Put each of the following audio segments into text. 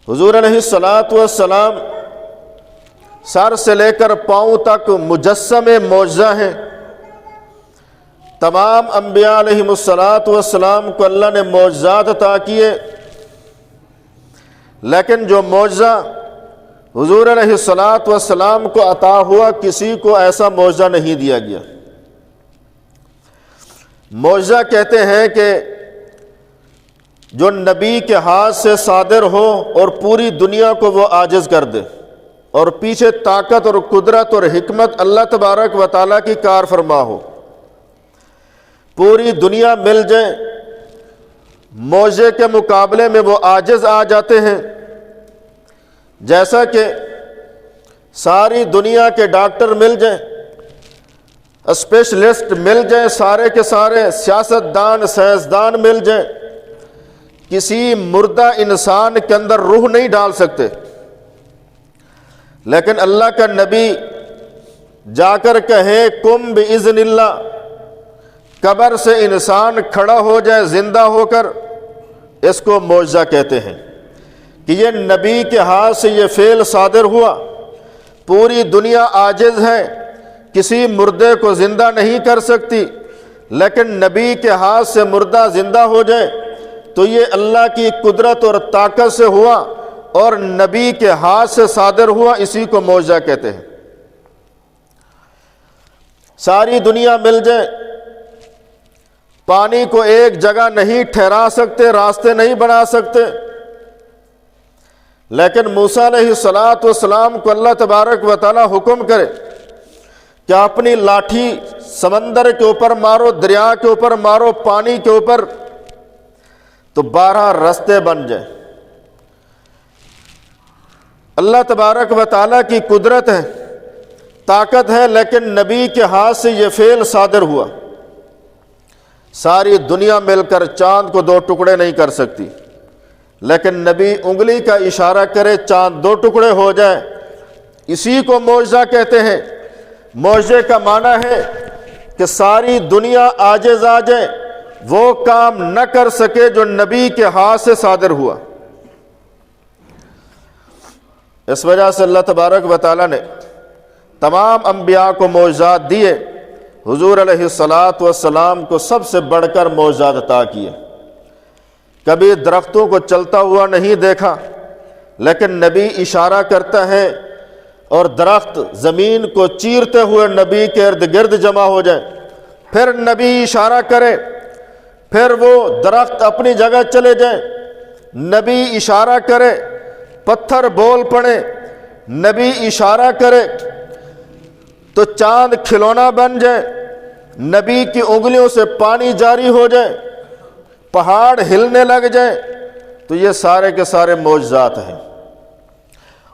حضور علیہ الصلاۃ والسلام سر سے لے کر پاؤں تک مجسم معجزہ ہیں۔ تمام انبیاء علیہم الصلاۃ والسلام کو اللہ نے معجزات عطا کیے، لیکن جو معجزہ حضور علیہ الصلاۃ والسلام کو عطا ہوا، کسی کو ایسا معجزہ نہیں دیا گیا۔ معجزہ کہتے ہیں کہ جو نبی کے ہاتھ سے صادر ہو اور پوری دنیا کو وہ عاجز کر دے، اور پیچھے طاقت اور قدرت اور حکمت اللہ تبارک و تعالیٰ کی کار فرما ہو، پوری دنیا مل جائے، معجزے کے مقابلے میں وہ عاجز آ جاتے ہیں۔ جیسا کہ ساری دنیا کے ڈاکٹر مل جائیں، اسپیشلسٹ مل جائیں، سارے کے سارے سیاستدان سائنسدان مل جائیں، کسی مردہ انسان کے اندر روح نہیں ڈال سکتے، لیکن اللہ کا نبی جا کر کہے قم باذن اللہ، قبر سے انسان کھڑا ہو جائے زندہ ہو کر، اس کو معجزہ کہتے ہیں کہ یہ نبی کے ہاتھ سے یہ فعل صادر ہوا۔ پوری دنیا عاجز ہے، کسی مردے کو زندہ نہیں کر سکتی، لیکن نبی کے ہاتھ سے مردہ زندہ ہو جائے تو یہ اللہ کی قدرت اور طاقت سے ہوا اور نبی کے ہاتھ سے صادر ہوا، اسی کو معجزہ کہتے ہیں۔ ساری دنیا مل جائے، پانی کو ایک جگہ نہیں ٹھہرا سکتے، راستے نہیں بنا سکتے، لیکن موسیٰ علیہ الصلاۃ والسلام کو اللہ تبارک و تعالی حکم کرے کہ اپنی لاٹھی سمندر کے اوپر مارو، دریا کے اوپر مارو، پانی کے اوپر، تو 12 راستے بن جائیں۔ اللہ تبارک و تعالیٰ کی قدرت ہے، طاقت ہے، لیکن نبی کے ہاتھ سے یہ فعل صادر ہوا۔ ساری دنیا مل کر چاند کو 2 ٹکڑے نہیں کر سکتی، لیکن نبی انگلی کا اشارہ کرے چاند 2 ٹکڑے ہو جائے، اسی کو معجزہ کہتے ہیں۔ معجزے کا معنی ہے کہ ساری دنیا عاجز آ جائے، وہ کام نہ کر سکے جو نبی کے ہاتھ سے صادر ہوا۔ اس وجہ سے اللہ تبارک و تعالیٰ نے تمام انبیاء کو معجزات دیے، حضور علیہ الصلاۃ والسلام کو سب سے بڑھ کر معجزات عطا کیے۔ کبھی درختوں کو چلتا ہوا نہیں دیکھا، لیکن نبی اشارہ کرتا ہے اور درخت زمین کو چیرتے ہوئے نبی کے ارد گرد جمع ہو جائے، پھر نبی اشارہ کرے، پھر وہ درخت اپنی جگہ چلے جائیں، نبی اشارہ کرے، پتھر بول پڑے، نبی اشارہ کرے تو چاند کھلونا بن جائے، نبی کی انگلیوں سے پانی جاری ہو جائے، پہاڑ ہلنے لگ جائیں، تو یہ سارے کے سارے معجزات ہیں۔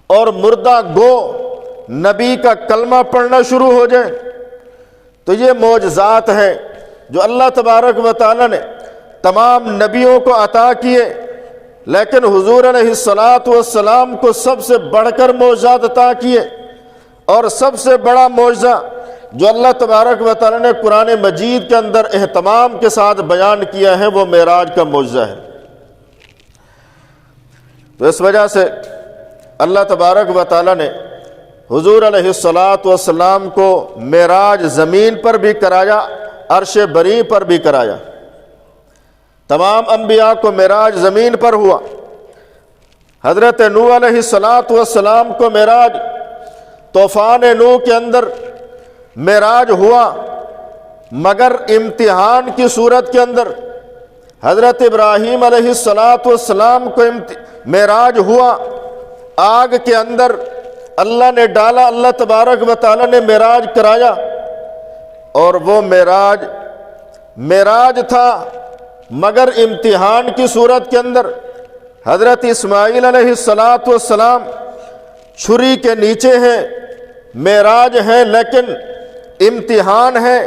اور مردہ گو نبی کا کلمہ پڑھنا شروع ہو جائے، تو یہ معجزات ہیں جو اللہ تبارک و تعالیٰ نے تمام نبیوں کو عطا کیے، لیکن حضور علیہ الصلاۃ والسلام کو سب سے بڑھ کر معجزات عطا کیے۔ اور سب سے بڑا معجزہ جو اللہ تبارک و تعالیٰ نے قرآن مجید کے اندر اہتمام کے ساتھ بیان کیا ہے، وہ معراج کا معجزہ ہے۔ تو اس وجہ سے اللہ تبارک و تعالیٰ نے حضور علیہ الصلاۃ والسلام کو معراج زمین پر بھی کرایا، عرش بری پر بھی کرایا۔ تمام انبیاء کو معراج زمین پر ہوا۔ حضرت نوح علیہ الصلاۃ والسلام کو معراج طوفان نوح کے اندر معراج ہوا، مگر امتحان کی صورت کے اندر۔ حضرت ابراہیم علیہ الصلاۃ والسلام کو معراج ہوا، آگ کے اندر اللہ نے ڈالا، اللہ تبارک و تعالیٰ نے معراج کرایا، اور وہ معراج تھا مگر امتحان کی صورت کے اندر۔ حضرت اسماعیل علیہ الصلاۃ والسلام چھری کے نیچے ہیں، معراج ہے لیکن امتحان ہے۔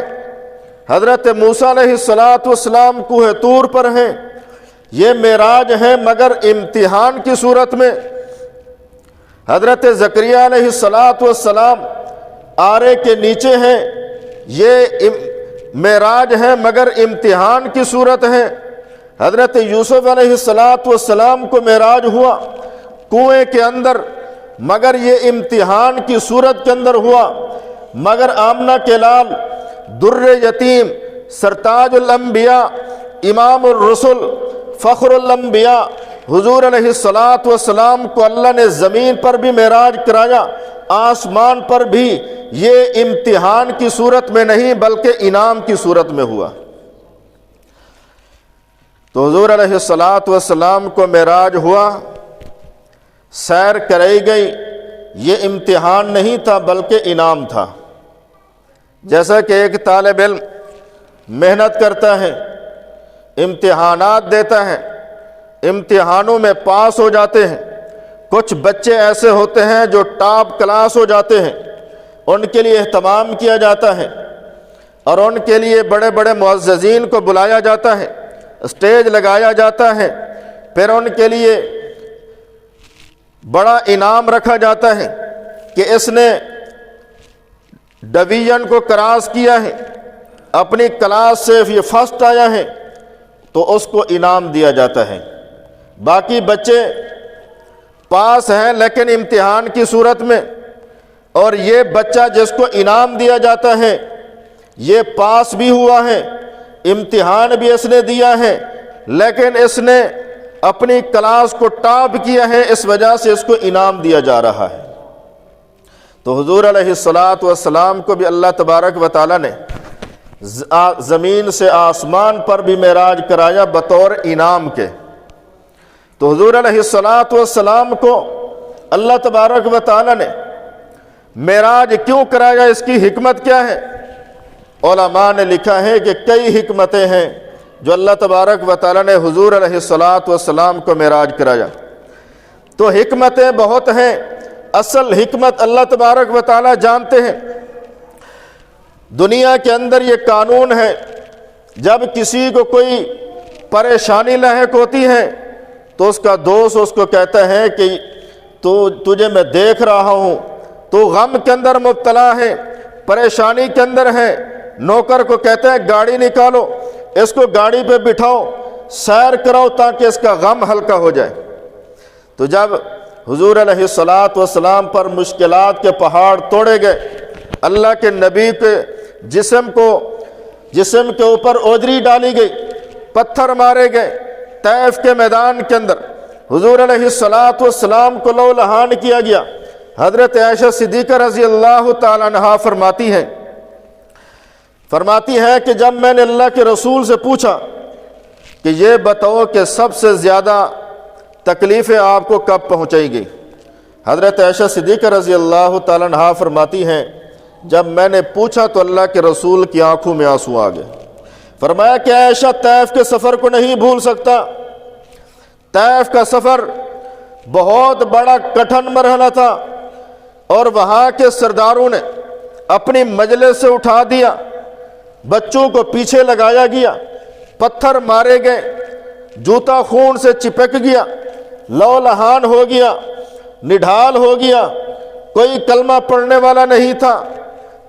حضرت موسیٰ علیہ الصلاۃ والسلام کوہ طور پر ہیں، یہ معراج ہے مگر امتحان کی صورت میں۔ حضرت زکریا علیہ الصلاۃ والسلام آرے کے نیچے ہیں، یہ معراج ہے مگر امتحان کی صورت ہے۔ حضرت یوسف علیہ الصلاۃ والسلام کو معراج ہوا، کنویں کے اندر، مگر یہ امتحان کی صورت کے اندر ہوا۔ مگر آمنہ کے لال، در یتیم، سرتاج الانبیاء، امام الرسل، فخر الانبیاء حضور علیہ السلام کو اللہ نے زمین پر بھی معراج کرایا، آسمان پر بھی، یہ امتحان کی صورت میں نہیں بلکہ انعام کی صورت میں ہوا۔ تو حضور علیہ السلام کو معراج ہوا، سیر کرائی گئی، یہ امتحان نہیں تھا بلکہ انعام تھا۔ جیسا کہ ایک طالب علم محنت کرتا ہے، امتحانات دیتا ہے، امتحانوں میں پاس ہو جاتے ہیں۔ کچھ بچے ایسے ہوتے ہیں جو ٹاپ کلاس ہو جاتے ہیں، ان کے لیے اہتمام کیا جاتا ہے اور ان کے لیے بڑے بڑے معززین کو بلایا جاتا ہے، اسٹیج لگایا جاتا ہے، پھر ان کے لیے بڑا انعام رکھا جاتا ہے کہ اس نے ڈویژن کو کراس کیا ہے، اپنی کلاس سے یہ فرسٹ آیا ہے، تو اس کو انعام دیا جاتا ہے۔ باقی بچے پاس ہیں لیکن امتحان کی صورت میں، اور یہ بچہ جس کو انعام دیا جاتا ہے یہ پاس بھی ہوا ہے، امتحان بھی اس نے دیا ہے، لیکن اس نے اپنی کلاس کو ٹاپ کیا ہے، اس وجہ سے اس کو انعام دیا جا رہا ہے۔ تو حضور علیہ السلام کو بھی اللہ تبارک و تعالیٰ نے زمین سے آسمان پر بھی معراج کرایا بطور انعام کے۔ تو حضور علیہ السلام کو اللہ تبارک و تعالیٰ نے معراج کیوں کرایا، اس کی حکمت کیا ہے؟ علماء نے لکھا ہے کہ کئی حکمتیں ہیں جو اللہ تبارک و تعالیٰ نے حضور علیہ السلام کو معراج کرایا۔ تو حکمتیں بہت ہیں، اصل حکمت اللہ تبارک و تعالیٰ جانتے ہیں۔ دنیا کے اندر یہ قانون ہے، جب کسی کو کوئی پریشانی لاحق ہوتی ہے تو اس کا دوست اس کو کہتا ہے کہ تجھے میں دیکھ رہا ہوں، تو غم کے اندر مبتلا ہے، پریشانی کے اندر ہے، نوکر کو کہتا ہے گاڑی نکالو، اس کو گاڑی پہ بٹھاؤ، سیر کراؤ تاکہ اس کا غم ہلکا ہو جائے۔ تو جب حضور علیہ السلام پر مشکلات کے پہاڑ توڑے گئے، اللہ کے نبی کے جسم کے اوپر اوجری ڈالی گئی، پتھر مارے گئے، طیف کے میدان کے اندر حضور علیہ السلام کو لو لہان کیا گیا۔ حضرت عائشہ صدیقہ رضی اللہ تعالی عنہا فرماتی ہے کہ جب میں نے اللہ کے رسول سے پوچھا کہ یہ بتاؤ کہ سب سے زیادہ تکلیفیں آپ کو کب پہنچائی گئی، حضرت عائشہ صدیقہ رضی اللہ تعالی عنہا فرماتی ہیں جب میں نے پوچھا تو اللہ کے رسول کی آنکھوں میں آنسو آ گئے۔ فرمایا کہ عائشہ طیف کے سفر کو نہیں بھول سکتا، طیف کا سفر بہت بڑا کٹھن مرحلہ تھا، اور وہاں کے سرداروں نے اپنی مجلس سے اٹھا دیا، بچوں کو پیچھے لگایا گیا، پتھر مارے گئے، جوتا خون سے چپک گیا، لو لہان ہو گیا، نڈھال ہو گیا، کوئی کلمہ پڑھنے والا نہیں تھا۔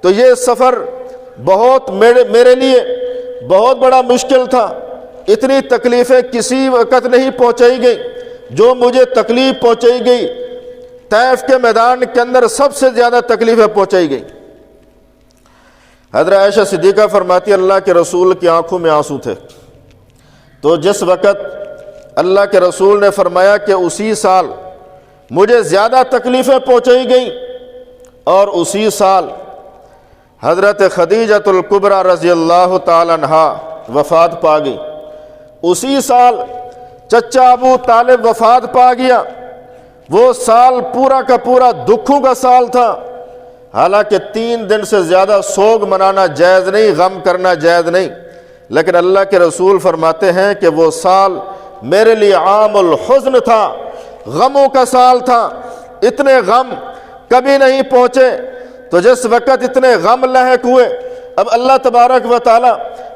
تو یہ سفر بہت میرے لیے بہت بڑا مشکل تھا، اتنی تکلیفیں کسی وقت نہیں پہنچائی گئی جو مجھے تکلیف پہنچائی گئی، طیف کے میدان کے اندر سب سے زیادہ تکلیفیں پہنچائی گئی۔ حضرت عائشہ صدیقہ فرماتی اللہ کے رسول کی آنکھوں میں آنسو تھے۔ تو جس وقت اللہ کے رسول نے فرمایا کہ اسی سال مجھے زیادہ تکلیفیں پہنچائی گئیں، اور اسی سال حضرت خدیجۃ الکبریٰ رضی اللہ تعالی عنہا وفات پا گئی، اسی سال چچا ابو طالب وفات پا گیا۔ وہ سال پورا کا پورا دکھوں کا سال تھا، حالانکہ 3 دن سے زیادہ سوگ منانا جائز نہیں، غم کرنا جائز نہیں، لیکن اللہ کے رسول فرماتے ہیں کہ وہ سال میرے لیے عام الحزن تھا، غموں کا سال تھا، اتنے غم کبھی نہیں پہنچے۔ تو جس وقت اتنے غم لاحق ہوئے، اب اللہ تبارک و تعالی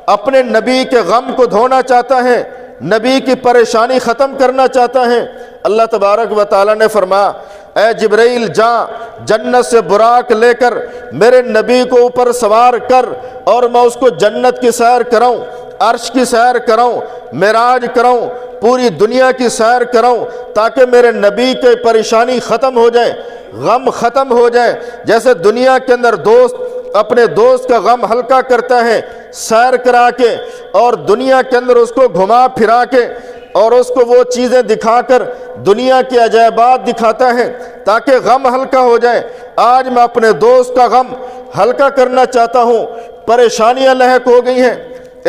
اپنے نبی کے غم کو دھونا چاہتا ہے، نبی کی پریشانی ختم کرنا چاہتا ہے۔ اللہ تبارک و تعالی نے فرمایا اے جبرائیل جا، جنت سے براق لے کر میرے نبی کو اوپر سوار کر اور میں اس کو جنت کی سیر کراؤں۔ عرش کی سیر کراؤں، معراج کراؤں، پوری دنیا کی سیر کراؤں، تاکہ میرے نبی کی پریشانی ختم ہو جائے، غم ختم ہو جائے۔ جیسے دنیا کے اندر دوست اپنے دوست کا غم ہلکا کرتا ہے سیر کرا کے، اور دنیا کے اندر اس کو گھما پھرا کے اور اس کو وہ چیزیں دکھا کر دنیا کے عجائبات دکھاتا ہے تاکہ غم ہلکا ہو جائے، آج میں اپنے دوست کا غم ہلکا کرنا چاہتا ہوں، پریشانیاں لاحق ہو گئی ہیں۔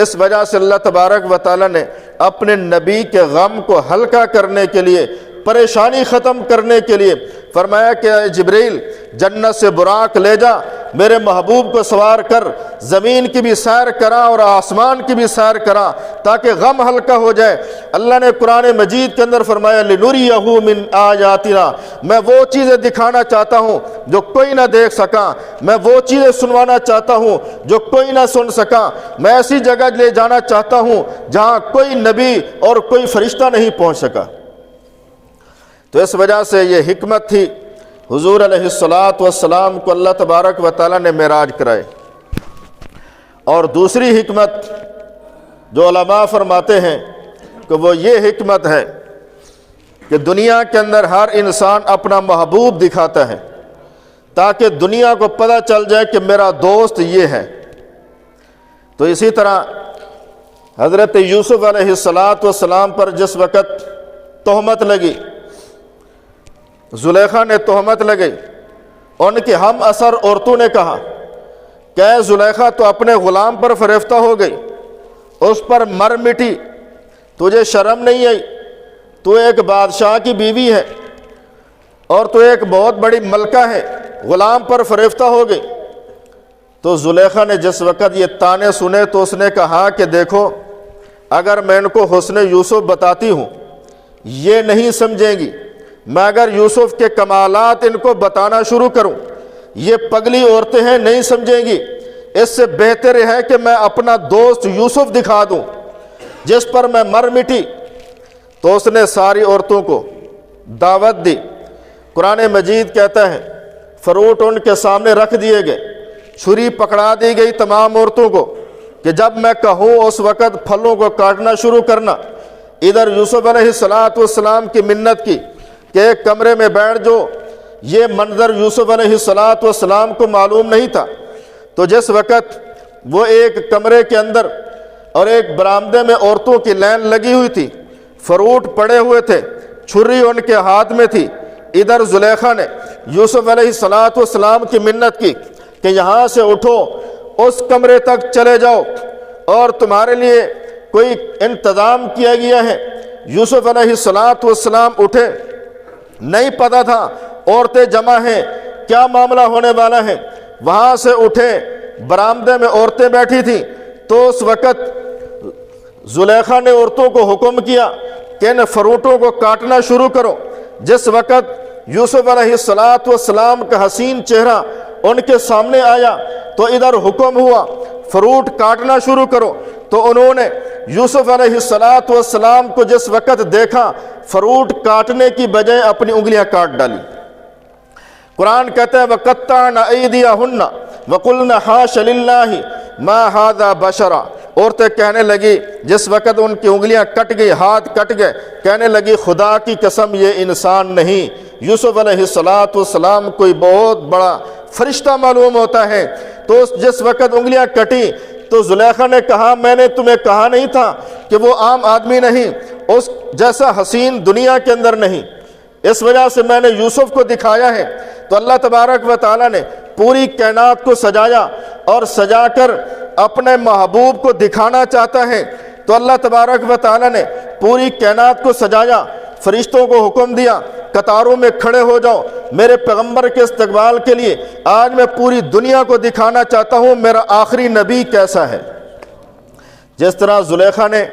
اس وجہ سے اللہ تبارک و تعالیٰ نے اپنے نبی کے غم کو ہلکا کرنے کے لیے، پریشانی ختم کرنے کے لیے فرمایا کہ اے جبریل جنت سے براق لے جا، میرے محبوب کو سوار کر زمین کی بھی سیر کرا اور آسمان کی بھی سیر کرا تاکہ غم ہلکا ہو جائے۔ اللہ نے قرآن مجید کے اندر فرمایا لِنُرِيَهُ مِنْ آیاتنا، میں وہ چیزیں دکھانا چاہتا ہوں جو کوئی نہ دیکھ سکا، میں وہ چیزیں سنوانا چاہتا ہوں جو کوئی نہ سن سکا، میں ایسی جگہ لے جانا چاہتا ہوں جہاں کوئی نبی اور کوئی فرشتہ نہیں پہنچ سکا۔ تو اس وجہ سے یہ حکمت تھی حضور علیہ الصلاۃ کو اللہ تبارک و تعالیٰ نے معراج کرائے۔ اور دوسری حکمت جو علماء فرماتے ہیں کہ وہ یہ حکمت ہے کہ دنیا کے اندر ہر انسان اپنا محبوب دکھاتا ہے تاکہ دنیا کو پتہ چل جائے کہ میرا دوست یہ ہے۔ تو اسی طرح حضرت یوسف علیہ السلام پر جس وقت تہمت لگی، زلیخا نے تہمت لگی، ان کی ہم اثر عورتوں نے کہا کہ اے زلیخا تو اپنے غلام پر فریفتہ ہو گئی، اس پر مر مٹی، تجھے شرم نہیں آئی؟ تو ایک بادشاہ کی بیوی ہے اور تو ایک بہت بڑی ملکہ ہے، غلام پر فریفتہ ہو گئی۔ تو زلیخا نے جس وقت یہ تانے سنے تو اس نے کہا کہ دیکھو اگر میں ان کو حسن یوسف بتاتی ہوں یہ نہیں سمجھیں گی، میں اگر یوسف کے کمالات ان کو بتانا شروع کروں یہ پگلی عورتیں ہیں نہیں سمجھیں گی، اس سے بہتر ہے کہ میں اپنا دوست یوسف دکھا دوں جس پر میں مر مٹی۔ تو اس نے ساری عورتوں کو دعوت دی۔ قرآن مجید کہتا ہے فروٹ ان کے سامنے رکھ دیے گئے، چھری پکڑا دی گئی تمام عورتوں کو کہ جب میں کہوں اس وقت پھلوں کو کاٹنا شروع کرنا۔ ادھر یوسف علیہ السلام کی منت کی کہ ایک کمرے میں بیٹھ جو، یہ منظر یوسف علیہ السلام کو معلوم نہیں تھا۔ تو جس وقت وہ ایک کمرے کے اندر اور ایک برآمدے میں عورتوں کی لائن لگی ہوئی تھی، فروٹ پڑے ہوئے تھے، چھری ان کے ہاتھ میں تھی، ادھر زلیخا نے یوسف علیہ السلام کی منت کی کہ یہاں سے اٹھو اس کمرے تک چلے جاؤ اور تمہارے لیے کوئی انتظام کیا گیا ہے۔ یوسف علیہ السلام اٹھے، نہیں پتہ تھا عورتیں جمع ہیں، کیا معاملہ ہونے والا ہے، وہاں سے اٹھے، برآمدے میں عورتیں بیٹھی تھیں۔ تو اس وقت زلیخا نے عورتوں کو حکم کیا کہ ان فروٹوں کو کاٹنا شروع کرو۔ جس وقت یوسف علیہ السلام کا حسین چہرہ ان کے سامنے آیا تو ادھر حکم ہوا فروٹ کاٹنا شروع کرو۔ تو انہوں نے یوسف علیہ السلام کو جس وقت دیکھا فروٹ کاٹنے کی بجائے اپنی انگلیاں کاٹ ڈالی۔ قرآن کہتا ہے وَقَطَّعْنَ أَيْدِيَهُنَّ وَقُلْنَ حَاشَ لِلَّهِ مَا هَذَا بَشَرًا، عورتیں کہنے لگی جس وقت ان کی انگلیاں کٹ گئی، ہاتھ کٹ گئے، کہنے لگی خدا کی قسم یہ انسان نہیں، یوسف علیہ السلام کوئی بہت بڑا فرشتہ معلوم ہوتا ہے۔ تو جس وقت انگلیاں کٹی تو زلیخا نے کہا میں نے تمہیں کہا نہیں تھا کہ وہ عام آدمی نہیں، اس جیسا حسین دنیا کے اندر نہیں، اس وجہ سے میں نے یوسف کو دکھایا ہے۔ تو اللہ تبارک و تعالیٰ نے پوری کائنات کو سجایا اور سجا کر اپنے محبوب کو دکھانا چاہتا ہے۔ تو اللہ تبارک و تعالیٰ نے پوری کائنات کو سجایا، فرشتوں کو حکم دیا قطاروں میں کھڑے ہو جاؤ میرے پیغمبر کے استقبال کے لیے، آج میں پوری دنیا کو دکھانا چاہتا ہوں میرا آخری نبی کیسا ہے۔ جس طرح زلیخا نے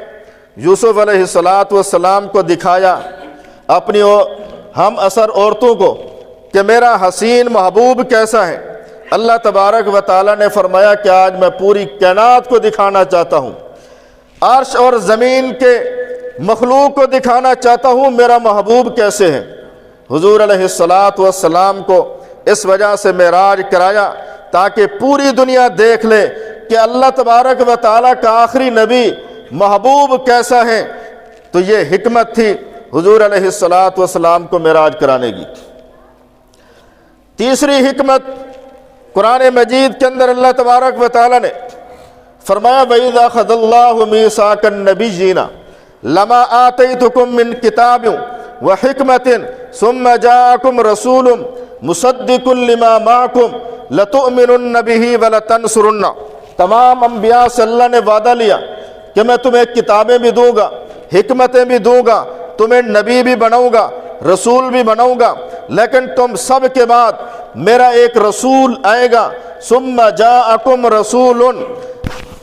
یوسف علیہ السلام کو دکھایا اپنی ہم اثر عورتوں کو کہ میرا حسین محبوب کیسا ہے، اللہ تبارک و تعالیٰ نے فرمایا کہ آج میں پوری کائنات کو دکھانا چاہتا ہوں، عرش اور زمین کے مخلوق کو دکھانا چاہتا ہوں میرا محبوب کیسے ہے۔ حضور علیہ السلام کو اس وجہ سے معراج کرایا تاکہ پوری دنیا دیکھ لے کہ اللہ تبارک و تعالیٰ کا آخری نبی محبوب کیسا ہے، تو یہ حکمت تھی حضور علیہ الصلاۃ والسلام کو معراج کرانے کی۔ تیسری حکمت قرآن مجید کے اندر اللہ تبارک و تعالیٰ نے فرمایا وَإِذَا أَخَذَ اللَّهُ مِيثَاقَ النَّبِيِّينَ لَمَا آتَيْتُكُم مِّن كِتَابٍ وَحِكْمَةٍ ثُمَّ جَاءَكُمْ رَسُولٌ مُصَدِّقٌ لِّمَا مَعَكُمْ لَتُؤْمِنُنَّ بِهِ وَلَتَنصُرُنَّ۔ تمام انبیاء سے اللہ نے وعدہ لیا کہ میں تمہیں کتابیں بھی دوں گا، حکمتیں بھی دوں گا، تمہیں نبی بھی بناؤں گا، رسول بھی بناؤں گا، لیکن تم سب کے بعد میرا ایک رسول آئے گا۔ ثم جاءکم رسول،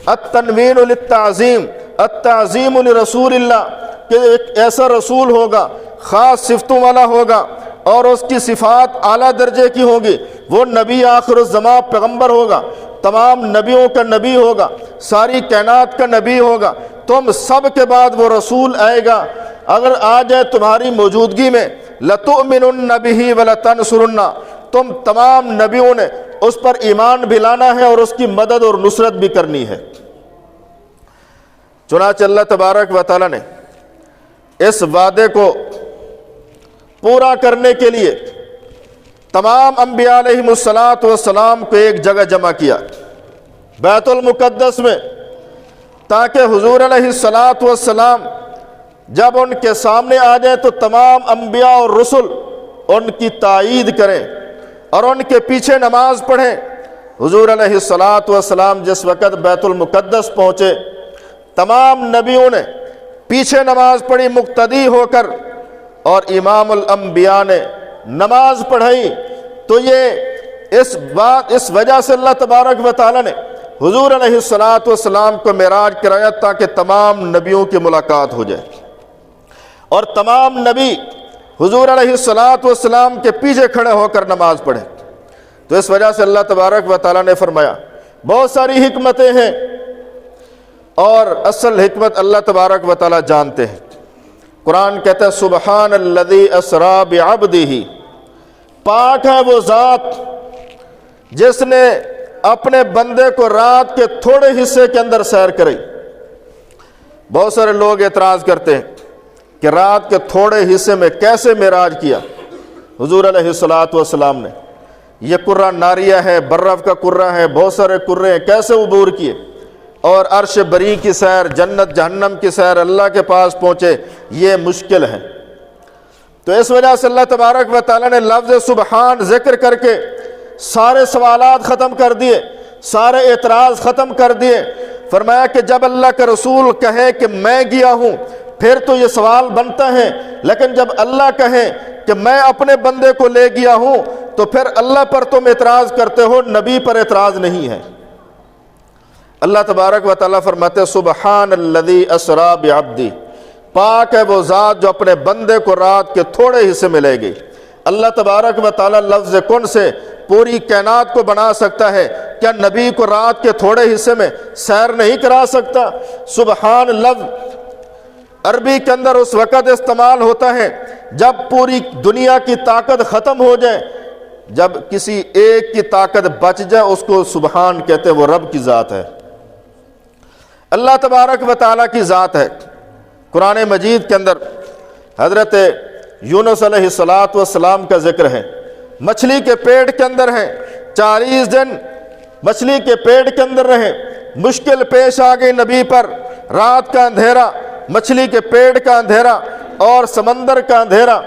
التنوین للتعظیم، التعظیم لرسول اللہ، کہ ایک ایسا رسول ہوگا خاص صفتوں والا ہوگا اور اس کی صفات اعلیٰ درجے کی ہوگی، وہ نبی آخر الزمان پیغمبر ہوگا، تمام نبیوں کا نبی ہوگا، ساری کائنات کا نبی ہوگا، تم سب کے بعد وہ رسول آئے گا، اگر آ جائے تمہاری موجودگی میں لَتُؤْمِنُنَّ بِهِ وَلَتَنْصُرُنَّ، تم تمام نبیوں نے اس پر ایمان بھی لانا ہے اور اس کی مدد اور نصرت بھی کرنی ہے۔ چنانچہ اللہ تبارک و تعالیٰ نے اس وعدے کو پورا کرنے کے لیے تمام انبیاء علیہم السلام کو ایک جگہ جمع کیا بیت المقدس میں، تاکہ حضور علیہ السلام جب ان کے سامنے آ جائیں تو تمام انبیاء اور رسل ان کی تائید کریں اور ان کے پیچھے نماز پڑھیں۔ حضور علیہ السلام جس وقت بیت المقدس پہنچے، تمام نبیوں نے پیچھے نماز پڑھی مقتدی ہو کر، اور امام الانبیاء نے نماز پڑھائی۔ تو یہ اس وجہ سے اللہ تبارک و تعالیٰ نے حضور علیہ السلام کو معراج کرایا تاکہ تمام نبیوں کی ملاقات ہو جائے، اور تمام نبی حضور علیہ السلام کے پیچھے کھڑے ہو کر نماز پڑھیں۔ تو اس وجہ سے اللہ تبارک و تعالیٰ نے فرمایا بہت ساری حکمتیں ہیں، اور اصل حکمت اللہ تبارک و تعالیٰ جانتے ہیں۔ قرآن کہتا ہے سبحان الذی اسری بعبدہ، پاک ہے وہ ذات جس نے اپنے بندے کو رات کے تھوڑے حصے کے اندر سیر کرائی۔ بہت سارے لوگ اعتراض کرتے ہیں کہ رات کے تھوڑے حصے میں کیسے معراج کیا حضور علیہ السلام نے؟ یہ قرہ ناریہ ہے، برف کا قرہ ہے، بہت سارے قرے ہیں، کیسے عبور کیے؟ اور عرش بری کی سیر، جنت جہنم کی سیر، اللہ کے پاس پہنچے، یہ مشکل ہے۔ تو اس وجہ سے اللہ تبارک و تعالیٰ نے لفظ سبحان ذکر کر کے سارے سوالات ختم کر دیے، سارے اعتراض ختم کر دیے۔ فرمایا کہ جب اللہ کا رسول کہے کہ میں گیا ہوں پھر تو یہ سوال بنتا ہے، لیکن جب اللہ کہے کہ میں اپنے بندے کو لے گیا ہوں تو پھر اللہ پر تم اعتراض کرتے ہو، نبی پر اعتراض نہیں ہے۔ اللہ تبارک و تعالیٰ فرماتے سبحان الذی اسری بعبدہ، پاک ہے وہ ذات جو اپنے بندے کو رات کے تھوڑے حصے میں لے گئی۔ اللہ تبارک و تعالیٰ لفظ کن سے پوری کائنات کو بنا سکتا ہے، کیا نبی کو رات کے تھوڑے حصے میں سیر نہیں کرا سکتا؟ سبحان لفظ عربی کے اندر اس وقت استعمال ہوتا ہے جب پوری دنیا کی طاقت ختم ہو جائے، جب کسی ایک کی طاقت بچ جائے اس کو سبحان کہتے ہیں، وہ رب کی ذات ہے، اللہ تبارک و تعالیٰ کی ذات ہے۔ قرآن مجید کے اندر حضرت یونس علیہ السلام کا ذکر ہے، مچھلی کے پیٹ کے اندر ہیں، 40 دن مچھلی کے پیٹ کے اندر رہے، مشکل پیش آ گئی نبی پر، رات کا اندھیرا، مچھلی کے پیٹ کا اندھیرا اور سمندر کا اندھیرا،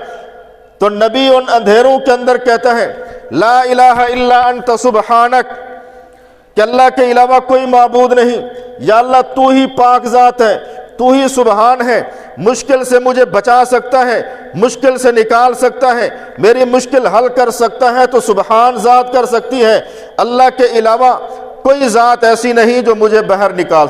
تو نبی ان اندھیروں کے اندر کہتا ہے لا الہ الا انت سبحانک، کہ اللہ کے علاوہ کوئی معبود نہیں، یا اللہ تو ہی پاک ذات ہے، تو ہی سبحان ہے، مشکل سے مجھے بچا سکتا ہے، مشکل سے نکال سکتا ہے، میری مشکل حل کر سکتا ہے، تو سبحان ذات کر سکتی ہے، اللہ کے علاوہ کوئی ذات ایسی نہیں جو مجھے باہر نکال سکے۔